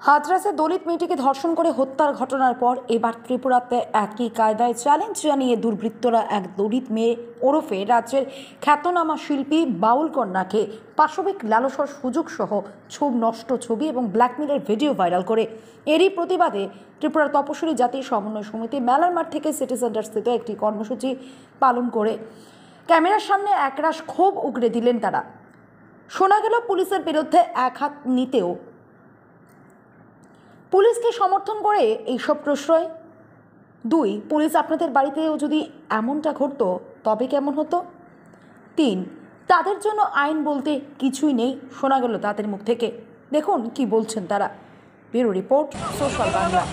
হাতরাসে দলিত মেয়েটিকে ধর্ষণ করে হত্যার ঘটনার পর এবার ত্রিপুরাতে একই কায়দায় চ্যালেঞ্জ জানিয়ে দুর্বৃত্তরা এক দলিত মেয়ে ওরফে রাজ্যের খ্যাতনামা শিল্পী বাউল কন্যাকে পাশবিক লালসার সুযোগ সহ নষ্ট ছবি এবং ব্ল্যাকমেলের ভিডিও ভাইরাল করে। এরই প্রতিবাদে ত্রিপুরার তপশিলি জাতি সমন্বয় সমিতি মেলার মাঠ থেকে সিটি সেন্টার স্থিত একটি কর্মসূচি পালন করে ক্যামেরার সামনে একরাশ ক্ষোভ উগরে দিলেন তারা। শোনা গেল পুলিশের বিরুদ্ধে এক হাত নিতেও পুলিশকে সমর্থন করে এইসব প্রশ্রয়। 2, পুলিশ আপনাদের বাড়িতেও যদি এমনটা ঘটতো তবে কেমন হতো? 3, তাদের জন্য আইন বলতে কিছুই নেই, শোনা গেল তাদের মুখ থেকে। দেখুন কি বলছেন তারা। Bureau report, social Bangla.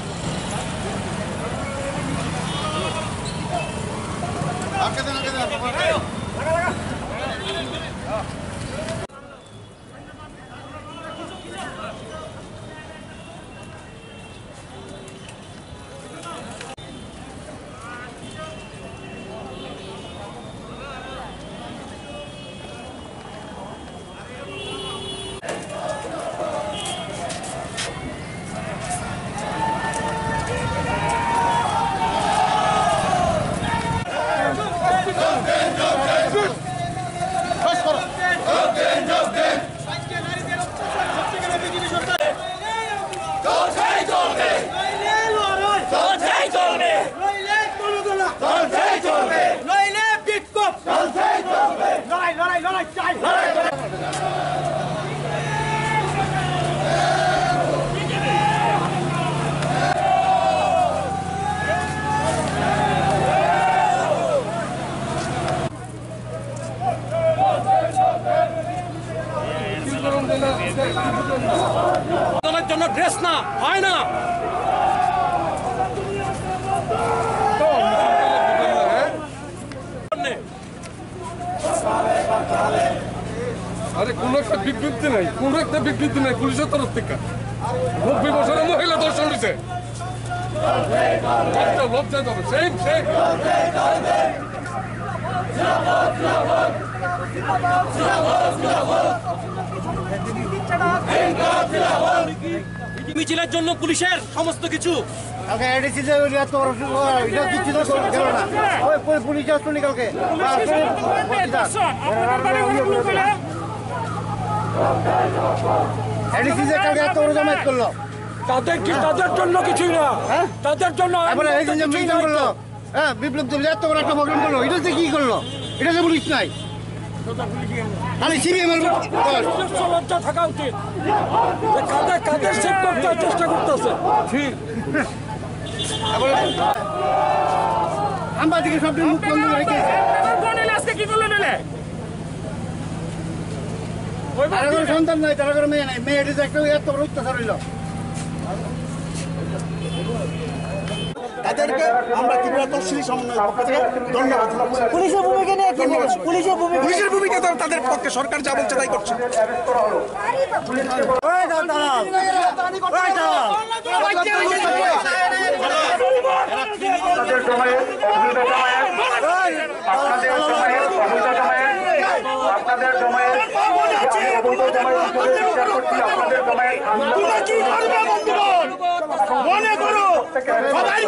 জন্য ড্রেস না হয় না। আরে কোন একটা বিবৃতি নাই, কোন একটা বিবৃতি নাই পুলিশের তরফ থেকে। 90 বছরের মহিলা ধর্ষণ হয়েছে, লজ্জা যাবে। মিছিলের জন্য পুলিশের সমস্ত কিছু তাদের জন্য কিছুই না, তাদের জন্য বিপ্লব চলে এত বড় একটা প্রোগ্রাম করলো, এটা কি করলো? এটা যে পুলিশ নাই, লজ্জা থাকা উচিত। কাদের সেভ করতে চেষ্টা করতেছে। আমরা দিকে সব মুখ বন্ধ রেখেছে। সন্তান নাই, তারা করে মেয়ে নাই, মেয়ে একটা এত বড় অত্যাচার হইল। তাদেরকে আমরা ত্রিপুরা তফসিলি সমন্বয়ের পক্ষ থেকে ধন্যবাদ। পুলিশের ভূমিকা নিয়ে কি বলবেন? পুলিশের ভূমিকা তো তাদের পক্ষে, সরকার যা বলছে তাই করছে। মনে করো সবাই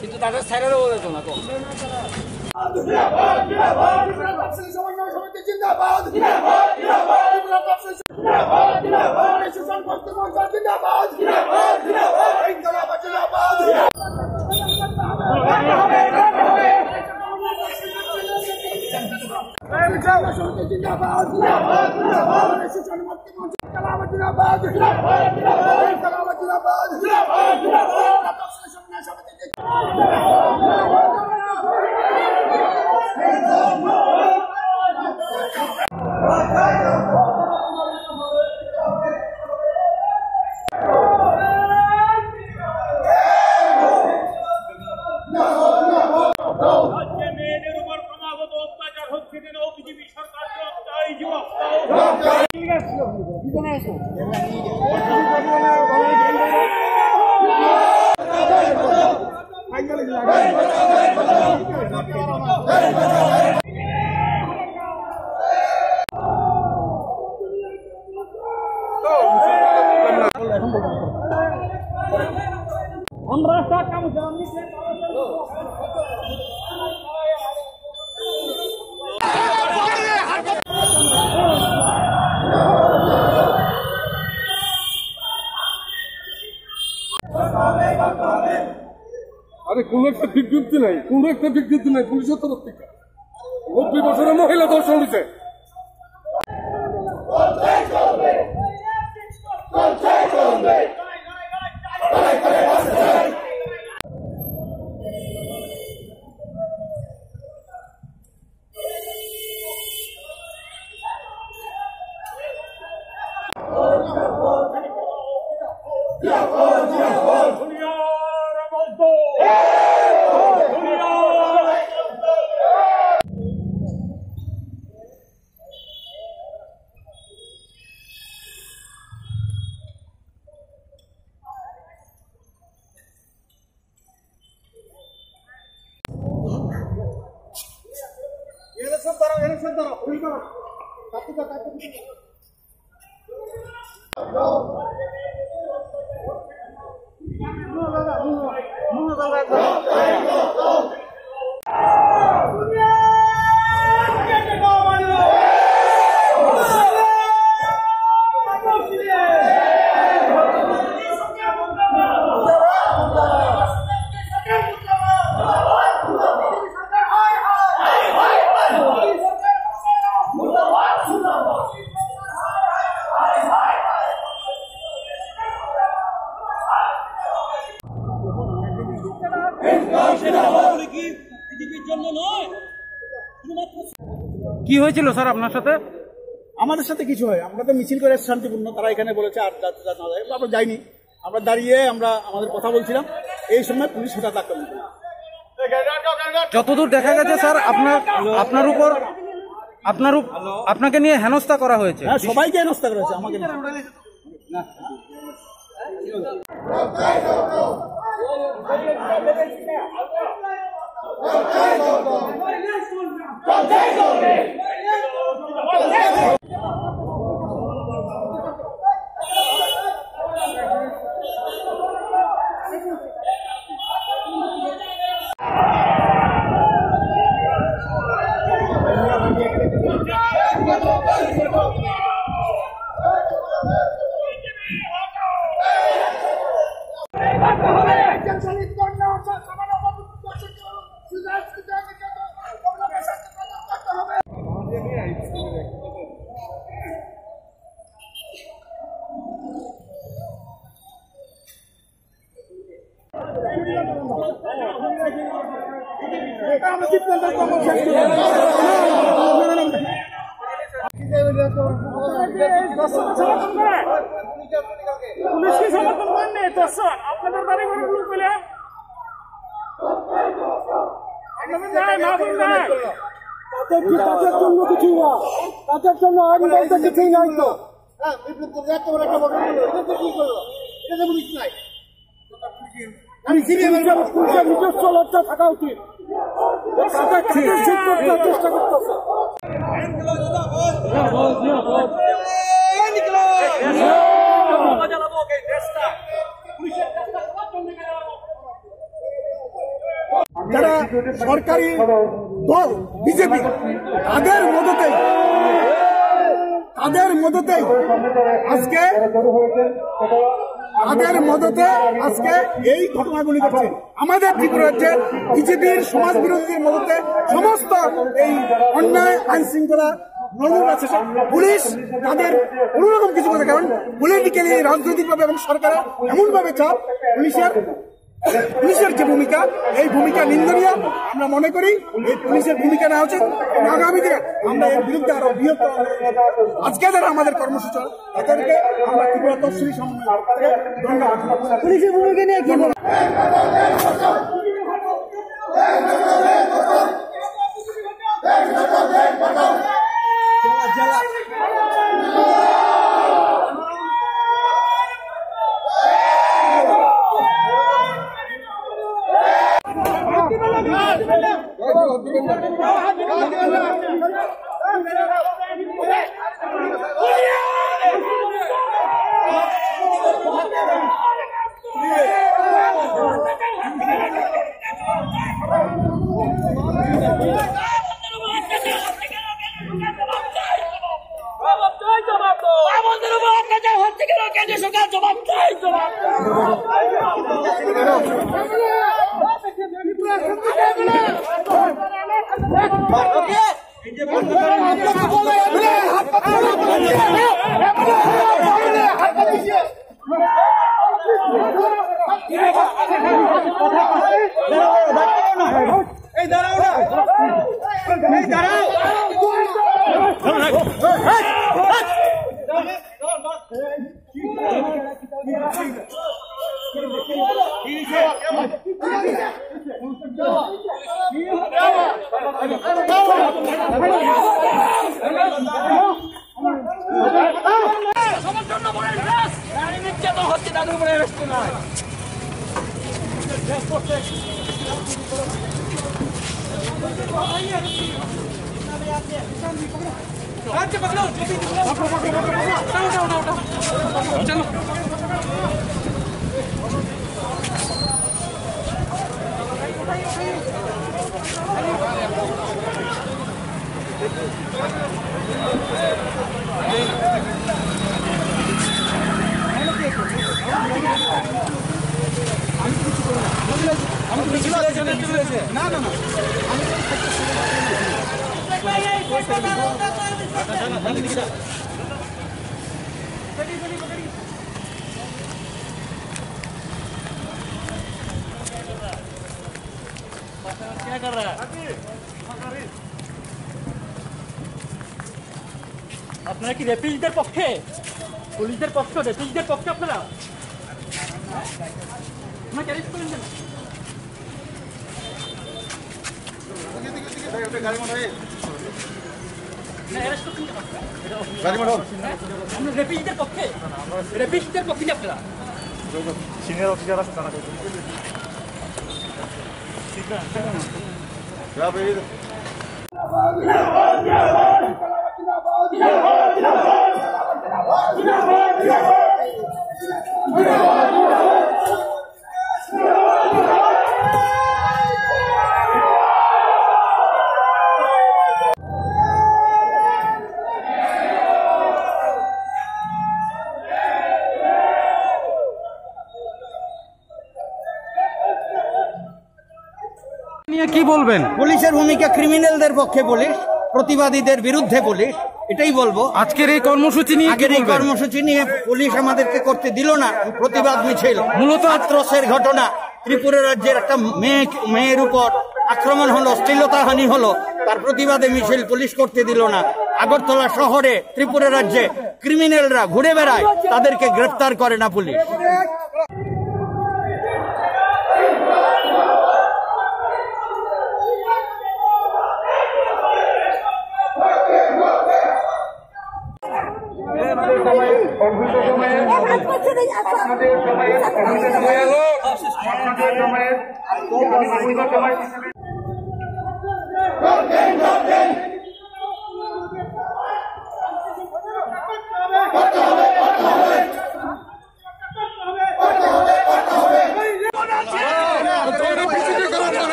কিন্তু তাদের স্যারেরও বলেছো না তো মেয়েদের উপর ক্রমাগত অত্যাচার হচ্ছে কেন বিজেপি সরকার চাই যুবক আরে কোন একটা বিজ্ঞপ্তি নাই, কোন একটা বিজ্ঞপ্তি নাই পুলিশের তরফ থেকে। 90 বছরের মহিলা ধর্ষণ হয়েছে। কি হয়েছিল স্যার আপনার সাথে? আমাদের সাথে কিছু হয়, আমরা তো মিছিল করে শান্তিপূর্ণ, তারা এখানে বলেছে আর না যায়, আমরা যাইনি, আমরা দাঁড়িয়ে আমরা আমাদের কথা বলছিলাম, এই সময় পুলিশ হঠাৎ আক্রমণ করে। যতদূর দেখা গেছে স্যার আপনাকে নিয়ে হেনস্থা করা হয়েছে। হ্যাঁ, সবাইকে হেনস্থা করা হয়েছে, আমাকে না। পুলিশকে সমর্থন করেন দর্শন আপনাদের বাড়ি ঘরে লোক পেলে তাদের জন্য কিছুই না, তাদের জন্য আইন বলতে কিছুই নাই তো। নিজস্ব লজ্জা থাকা উচিত, চেষ্টা করতেছে। যারা সরকারি দল বিজেপি তাদের মদতেই আজকে এই ঘটনাগুলি ঘটছে। আমাদের ত্রিপুরা রাজ্যে বিজেপির সমাজ বিরোধীদের মদতে সমস্ত এই অন্যায় আইন শৃঙ্খলা নড়বড় আছে। পুলিশ তাদের কোনোরকম কিছু করে, কারণ পলিটিক্যালি রাজনৈতিক ভাবে এবং সরকারের এমন ভাবে চাপ, পুলিশের যে ভূমিকা, এই ভূমিকা নিন্দনীয়। আমরা মনে করি এই পুলিশের ভূমিকা নেওয়া উচিত। আগামী দিনে আমরা এর বিরুদ্ধে আরো বৃহত্তর, আজকে যারা আমাদের কর্মসূচি তাদেরকে আমরা ত্রিপুরা তফসিলি সমন্বয় ধন্যবাদ। পুলিশের ভূমিকা নিয়ে কি বলবো? আপনারা কি রেপিস্টদের পক্ষে, পুলিশদের পক্ষে, রেপিস্টদের পক্ষে আপনারা অ্যারেস্ট করেন কেন? আমরা রেপিস্টদের পক্ষে, রেপিস্টদের পক্ষে আপনারা সিনিয়র অফিসার আছে তারা নিয়ে কি বলবেন? পুলিশের ভূমিকা, ক্রিমিনালদের পক্ষে পুলিশ, প্রতিবাদীদের বিরুদ্ধে পুলিশ, এটাই বলবো। আজকের এই কর্মসূচি নিয়ে আগের এই কর্মসূচি নিয়ে পুলিশ আমাদেরকে করতে দিল না প্রতিবাদ মিছিল। মূলত আত্রসের ঘটনা, ত্রিপুরা রাজ্যের একটা মেয়ের উপর আক্রমণ হলো, শ্লীলতাহানি হলো, তার প্রতিবাদে মিছিল পুলিশ করতে দিল না। আগরতলা শহরে ত্রিপুরা রাজ্যে ক্রিমিনালরা ঘুরে বেড়ায়, তাদেরকে গ্রেফতার করে না পুলিশ।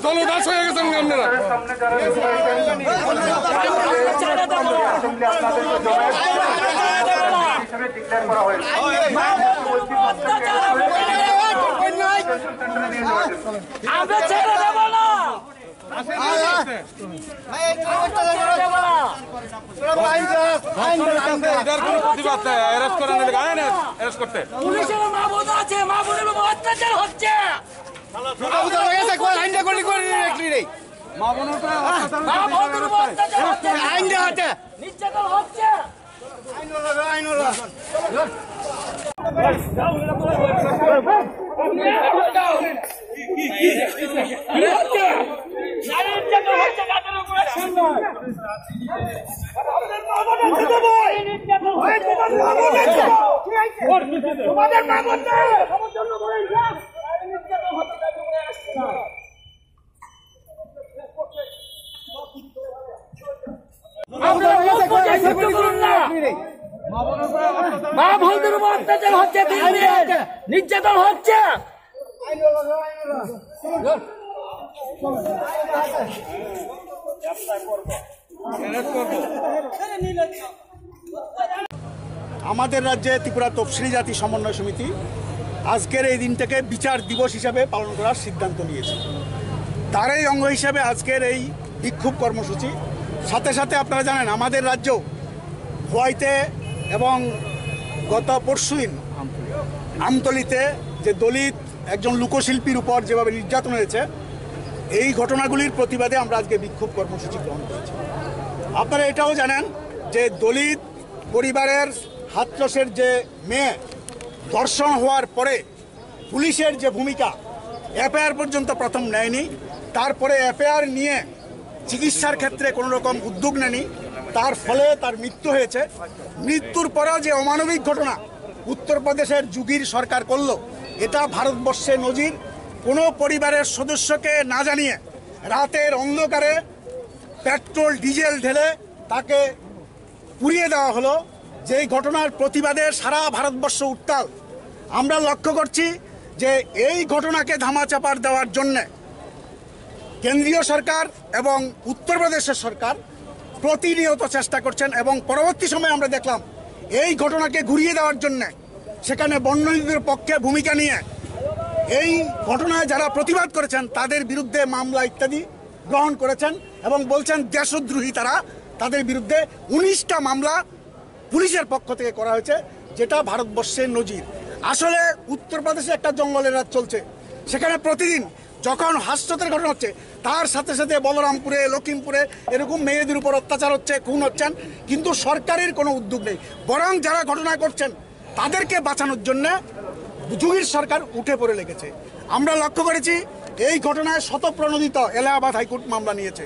দলদাস হয়ে গেছেন আপনারা। পুলিশের মা বোন আছে, মা বোনের উপর অত্যাচার হচ্ছে। মা বোনের উপর অত্যাচার হচ্ছে, নির্যাতন হচ্ছে। মা বোনদের উপর অত্যাচার হচ্ছে, নির্যাতন হচ্ছে। আমাদের রাজ্যে ত্রিপুরা তফসিলি জাতি সমন্বয় সমিতি আজকের এই দিনটাকে বিচার দিবস হিসাবে পালন করার সিদ্ধান্ত নিয়েছে। তারই অঙ্গ হিসাবে আজকের এই বিক্ষোভ কর্মসূচি। সাথে সাথে আপনারা জানেন আমাদের রাজ্য খোয়াইতে এবং গত পরশুদিন আমতলিতে যে দলিত একজন লোকশিল্পীর উপর যেভাবে নির্যাতন হয়েছে, এই ঘটনাগুলির প্রতিবাদে আমরা আজকে বিক্ষোভ কর্মসূচি গ্রহণ করেছি। আপনারা এটাও জানেন যে দলিত পরিবারের হাতরসের যে মেয়ে ধর্ষণ হওয়ার পরে পুলিশের যে ভূমিকা, এফআইআর পর্যন্ত প্রথম নেয়নি, তারপরে এফআইআর নিয়ে চিকিৎসার ক্ষেত্রে কোনো রকম উদ্যোগ নেয়নি, তার ফলে তার মৃত্যু হয়েছে। মৃত্যুর পরেও যে অমানবিক ঘটনা উত্তরপ্রদেশের যোগীর সরকার করলো, এটা ভারতবর্ষে নজির। কোনো পরিবারের সদস্যকে না জানিয়ে রাতের অন্ধকারে পেট্রোল ডিজেল ঢেলে তাকে পুড়িয়ে দেওয়া হলো। যেই ঘটনার প্রতিবাদে সারা ভারতবর্ষ উত্তাল। আমরা লক্ষ্য করছি যে এই ঘটনাকে ধামাচাপা দেওয়ার জন্যে কেন্দ্রীয় সরকার এবং উত্তরপ্রদেশের সরকার প্রতিনিয়ত চেষ্টা করছেন, এবং পরবর্তী সময়ে আমরা দেখলাম এই ঘটনাকে ঘুরিয়ে দেওয়ার জন্য সেখানে বন্যজীবীদের পক্ষে ভূমিকা নিয়ে এই ঘটনায় যারা প্রতিবাদ করেছেন তাদের বিরুদ্ধে মামলা ইত্যাদি গ্রহণ করেছেন এবং বলছেন দেশদ্রোহী তারা। তাদের বিরুদ্ধে 19টা মামলা পুলিশের পক্ষ থেকে করা হয়েছে, যেটা ভারতবর্ষের নজির। আসলে উত্তরপ্রদেশে একটা জঙ্গলের রাজ চলছে, সেখানে প্রতিদিন যখন হাস্যতের ঘটনা হচ্ছে তার সাথে সাথে বলরামপুরে, লখিমপুরে এরকম মেয়েদের উপর অত্যাচার হচ্ছে, খুন হচ্ছেন, কিন্তু সরকারের কোনো উদ্যোগ নেই। বরং যারা ঘটনা করছেন তাদেরকে বাঁচানোর জন্য যোগীর সরকার উঠে পড়ে লেগেছে। আমরা লক্ষ্য করেছি এই ঘটনায় শতপ্রণোদিত এলাহাবাদ হাইকোর্ট মামলা নিয়েছে,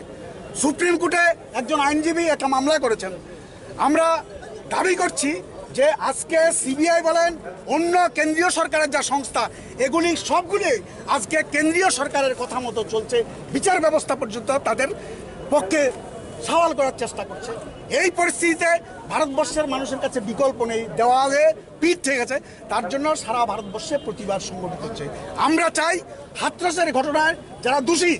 সুপ্রিম কোর্টে একজন আইনজীবী একটা মামলা করেছেন। আমরা দাবি করছি যে আজকে সিবিআই বলেন, অন্য কেন্দ্রীয় সরকারের যা সংস্থা, এগুলি সবগুলি আজকে কেন্দ্রীয় সরকারের কথা মতো চলছে। বিচার ব্যবস্থা পর্যন্ত তাদের পক্ষে সওয়াল করার চেষ্টা করছে। এই পরিস্থিতিতে ভারতবর্ষের মানুষের কাছে বিকল্প নেই, দেওয়ালে পিঠ ঠিক আছে। তার জন্য সারা ভারতবর্ষে প্রতিবাদ সংগঠিত হচ্ছে। আমরা চাই হাতরসের ঘটনায় যারা দোষী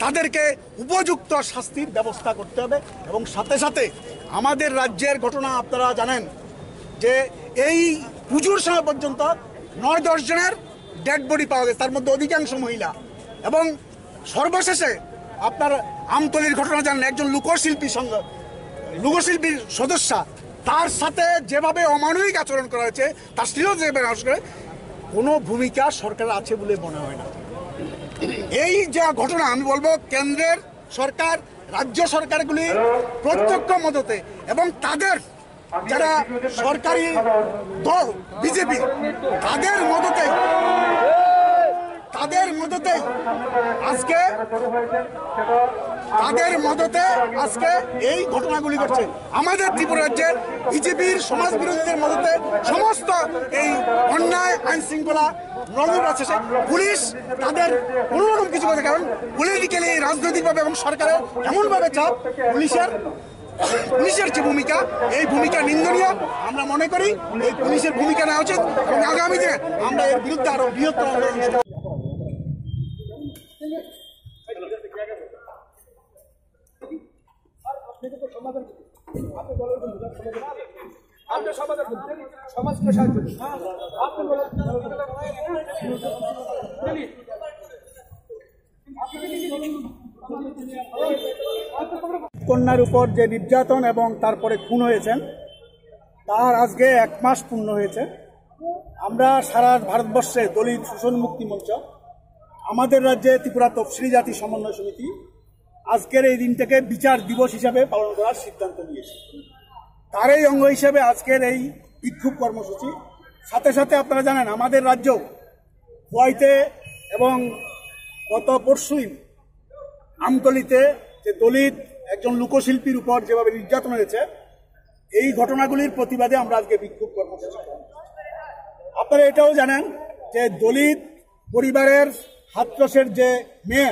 তাদেরকে উপযুক্ত শাস্তির ব্যবস্থা করতে হবে। এবং সাথে সাথে আমাদের রাজ্যের ঘটনা আপনারা জানেন যে এই পুজোর সময় পর্যন্ত 9-10 জনের ডেড বডি পাওয়া গেছে, তার মধ্যে অধিকাংশ মহিলা। এবং সর্বশেষে আপনার আমতলির ঘটনা জানেন, একজন লোকশিল্পীর সদস্যা, তার সাথে যেভাবে অমানবিক আচরণ করা হয়েছে, তার শ্লীল যেভাবে করে, কোনো ভূমিকা সরকার আছে বলে মনে হয় না। এই যে ঘটনা, আমি বলবো কেন্দ্রের সরকার, রাজ্য সরকারগুলি প্রত্যক্ষ মদতে এবং তাদের যারা সরকারি দল বিজেপি, তাদের মদতে আজকে তাদের মদতে আজকে এই ঘটনাগুলি ঘটছে। আমাদের ত্রিপুরা রাজ্যের বিজেপির সমাজ বিরোধীদের মদতে সমস্ত এই অন্যায় আইন শৃঙ্খলা নজর আছে। পুলিশ তাদের কোনোরকম কিছু করছে, কারণ পলিটিক্যালি রাজনৈতিকভাবে এবং সরকারের এমনভাবে চাপ, পুলিশের যে ভূমিকা, এই ভূমিকা নিন্দনীয়। আমরা মনে করি এই পুলিশের ভূমিকা নেওয়া উচিত এবং আগামী দিনে আমরা এর বিরুদ্ধে আরো বৃহত্তর আন্দোলন কন্যার উপর যে নির্যাতন এবং তারপরে খুন হয়েছেন তার আজকে 1 মাস পূর্ণ হয়েছে। আমরা সারা ভারতবর্ষে দলিত শোষণ মুক্তি মঞ্চ, আমাদের রাজ্যে ত্রিপুরা তফসিলি জাতি সমন্বয় সমিতি আজকের এই দিনটাকে বিচার দিবস হিসাবে পালন করার সিদ্ধান্ত নিয়েছে। তারই অঙ্গ হিসেবে আজকের এই বিক্ষোভ কর্মসূচি। সাথে সাথে আপনারা জানেন আমাদের রাজ্য খোয়াইতে এবং গত পরশুই আমতলিতে যে দলিত একজন লোকশিল্পীর উপর যেভাবে নির্যাতন হয়েছে, এই ঘটনাগুলির প্রতিবাদে আমরা আজকে বিক্ষোভ কর্মসূচি। আপনারা এটাও জানেন যে দলিত পরিবারের হাতরসের যে মেয়ে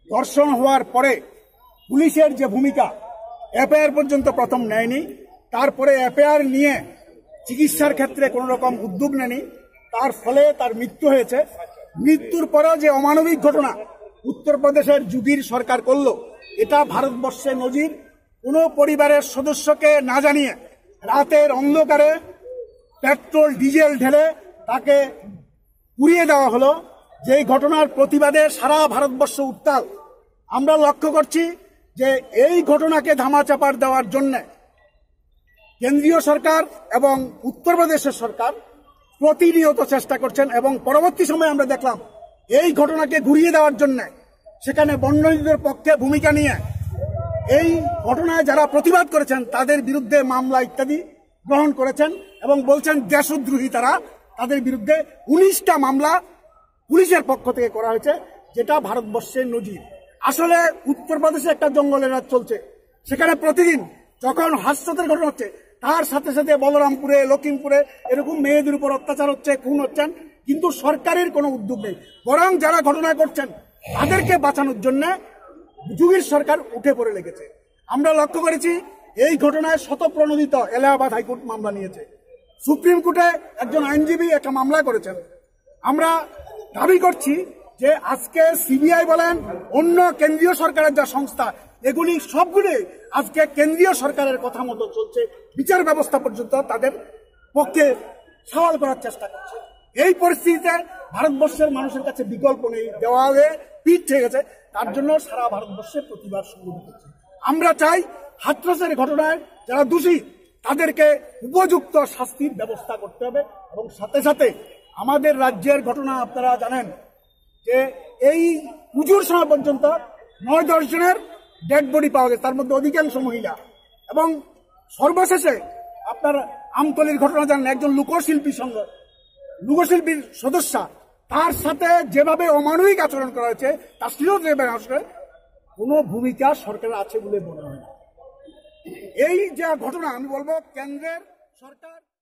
ধর্ষণ হওয়ার পরে পুলিশের যে ভূমিকা, এফআইআর পর্যন্ত প্রথম নেয়নি, তারপরে এফআইআর নিয়ে চিকিৎসার ক্ষেত্রে কোনো রকম উদ্যোগ নেয়নি, তার ফলে তার মৃত্যু হয়েছে। মৃত্যুর পরেও যে অমানবিক ঘটনা উত্তরপ্রদেশের যোগীর সরকার করলো, এটা ভারতবর্ষে নজির। কোনো পরিবারের সদস্যকে না জানিয়ে রাতের অন্ধকারে পেট্রোল ডিজেল ঢেলে তাকে পুড়িয়ে দেওয়া হলো, যেই ঘটনার প্রতিবাদে সারা ভারতবর্ষ উত্তাল। আমরা লক্ষ্য করছি যে এই ঘটনাকে ধামাচাপা দেওয়ার জন্য কেন্দ্রীয় সরকার এবং উত্তরপ্রদেশের সরকার প্রতিনিয়ত চেষ্টা করছেন এবং পরবর্তী সময়ে আমরা দেখলাম এই ঘটনাকে ঘুরিয়ে দেওয়ার জন্য সেখানে বন্যজীবীদের পক্ষে ভূমিকা নিয়ে এই ঘটনায় যারা প্রতিবাদ করেছেন তাদের বিরুদ্ধে মামলা ইত্যাদি গ্রহণ করেছেন এবং বলছেন দেশদ্রোহী তারা। তাদের বিরুদ্ধে 19টা মামলা পুলিশের পক্ষ থেকে করা হয়েছে, যেটা ভারতবর্ষের নজির। আসলে উত্তরপ্রদেশে একটা জঙ্গলের রাজ চলছে, সেখানে প্রতিদিন যখন হাস্যতের ঘটনা হচ্ছে তার সাথে সাথে বলরামপুরে, লখিমপুরে এরকম মেয়েদের উপর অত্যাচার হচ্ছে, খুন হচ্ছেন, কিন্তু সরকারের কোনো উদ্যোগ নেই। বরং যারা ঘটনা করছেন তাদেরকে বাঁচানোর জন্য যোগীর সরকার উঠে পড়ে লেগেছে। আমরা লক্ষ্য করেছি এই ঘটনায় শতপ্রণোদিত এলাহাবাদ হাইকোর্ট মামলা নিয়েছে, সুপ্রিম কোর্টে একজন আইনজীবী একটা মামলা করেছেন। আমরা দাবি করছি যে আজকে সিবিআই বলেন, অন্য কেন্দ্রীয় সরকারের যা সংস্থা, এগুলি সবগুলি আজকে কেন্দ্রীয় সরকারের কথা মতো চলছে। বিচার ব্যবস্থা পর্যন্ত তাদের পক্ষে সওয়াল করার চেষ্টা করছে। এই পরিস্থিতিতে ভারতবর্ষের মানুষের কাছে বিকল্প নেই, দেওয়ালে পিঠ থেকে গেছে। তার জন্য সারা ভারতবর্ষে প্রতিবাদ সংগঠিত হচ্ছে। আমরা চাই হাথরসের ঘটনায় যারা দোষী তাদেরকে উপযুক্ত শাস্তির ব্যবস্থা করতে হবে এবং সাথে সাথে আমাদের রাজ্যের ঘটনা আপনারা জানেন যে এই পুজোর সময় পর্যন্ত 9-10 জনের ডেড বডি পাওয়া গেছে, তার মধ্যে অধিকাংশ মহিলা। এবং সর্বশেষে আপনার আমতলির ঘটনা জানেন, একজন লোকশিল্পীর সদস্য, তার সাথে যেভাবে অমানবিক আচরণ করা হয়েছে, তার শ্লীলতার কোনো ভূমিকা সরকারের আছে বলে মনে হয় না। এই যে ঘটনা, আমি বলবো কেন্দ্রের সরকার